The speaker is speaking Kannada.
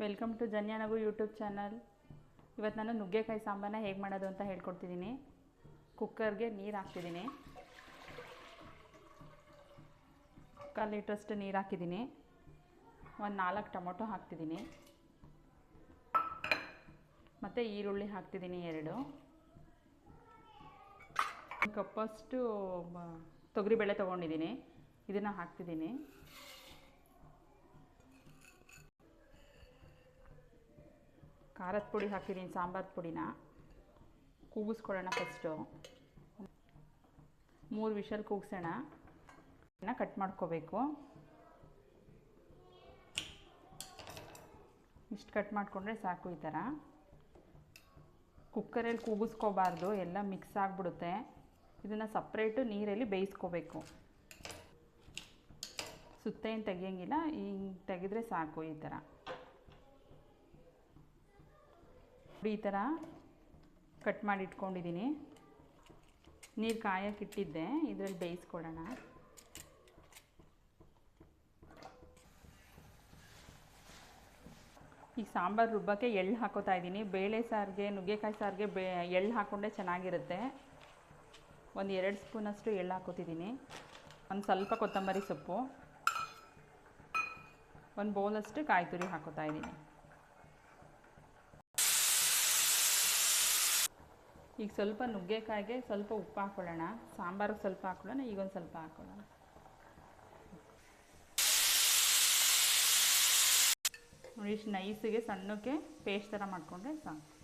ವೆಲ್ಕಮ್ ಟು ಜನ್ಯ ನಗು ಯೂಟ್ಯೂಬ್ ಚಾನಲ್. ಇವತ್ತು ನಾನು ನುಗ್ಗೆಕಾಯಿ ಸಾಂಬಾರನ್ನ ಹೇಗೆ ಮಾಡೋದು ಅಂತ ಹೇಳ್ಕೊಡ್ತಿದ್ದೀನಿ. ಕುಕ್ಕರ್ಗೆ ನೀರು ಹಾಕ್ತಿದ್ದೀನಿ. 1 ಲೀಟ್ರಷ್ಟು ನೀರು ಹಾಕಿದ್ದೀನಿ. ಒಂದು 4 ಟೊಮೊಟೊ ಹಾಕ್ತಿದ್ದೀನಿ. ಮತ್ತು ಈರುಳ್ಳಿ ಹಾಕ್ತಿದ್ದೀನಿ 2. ಒಂದು ಕಪ್ಪಷ್ಟು ತೊಗರಿಬೇಳೆ ತೊಗೊಂಡಿದ್ದೀನಿ, ಇದನ್ನು ಹಾಕ್ತಿದ್ದೀನಿ. ಖಾರದ ಪುಡಿ ಹಾಕಿದ್ದೀನಿ, ಸಾಂಬಾರು ಪುಡಿನ ಕೂಗಿಸ್ಕೊಳ್ಳೋಣ. ಫಸ್ಟು 3 ವಿಷಲ್ ಕೂಗಿಸೋಣ. ಕಟ್ ಮಾಡ್ಕೋಬೇಕು. ಇಷ್ಟು ಕಟ್ ಮಾಡಿಕೊಂಡ್ರೆ ಸಾಕು. ಈ ಥರ ಕುಕ್ಕರಲ್ಲಿ ಕೂಗಿಸ್ಕೋಬಾರ್ದು, ಎಲ್ಲ ಮಿಕ್ಸ್ ಆಗಿಬಿಡುತ್ತೆ. ಇದನ್ನು ಸಪ್ರೇಟು ನೀರಲ್ಲಿ ಬೇಯಿಸ್ಕೋಬೇಕು. ಸುತ್ತ ಏನು ತೆಗಿಯೋಂಗಿಲ್ಲ, ಹಿಂಗೆ ತೆಗೆದ್ರೆ ಸಾಕು. ಈ ಥರ ಈ ಥರ ಕಟ್ ಮಾಡಿ ಇಟ್ಕೊಂಡಿದ್ದೀನಿ. ನೀರು ಕಾಯಕ್ಕೆ ಇಟ್ಟಿದ್ದೆ, ಇದರಲ್ಲಿ ಬೇಯಿಸ್ಕೊಳ್ಳೋಣ. ಈಗ ಸಾಂಬಾರು ರುಬ್ಬಕ್ಕೆ ಎಳ್ಳು ಹಾಕೋತಾ ಇದ್ದೀನಿ. ಬೇಳೆ ಸಾರಿಗೆ, ನುಗ್ಗೆಕಾಯಿ ಸಾರಿಗೆ ಎಳ್ಳು ಹಾಕ್ಕೊಂಡ್ರೆ ಚೆನ್ನಾಗಿರುತ್ತೆ. ಒಂದು 2 ಸ್ಪೂನಷ್ಟು ಎಳ್ಳು ಹಾಕೋತಿದ್ದೀನಿ. ಒಂದು ಸ್ವಲ್ಪ ಕೊತ್ತಂಬರಿ ಸೊಪ್ಪು, ಒಂದು ಬೌಲಷ್ಟು ಕಾಯಿ ತುರಿ ಹಾಕೋತಾ ಇದ್ದೀನಿ. ಈಗ ಸ್ವಲ್ಪ ನುಗ್ಗೆಕಾಯಿಗೆ ಸ್ವಲ್ಪ ಉಪ್ಪು ಹಾಕ್ಕೊಳ್ಳೋಣ. ಸಾಂಬಾರಿಗೆ ಸ್ವಲ್ಪ ಹಾಕ್ಕೊಳ್ಳೋಣ, ಈಗೊಂದು ಸ್ವಲ್ಪ ಹಾಕ್ಕೊಳ್ಳೋಣ. ನೋಡಿ, ಇಷ್ಟು ನೈಸಿಗೆ ಸಣ್ಣಕ್ಕೆ ಪೇಸ್ಟ್ ಥರ ಮಾಡಿಕೊಂಡ್ರೆ ಸಾಕು.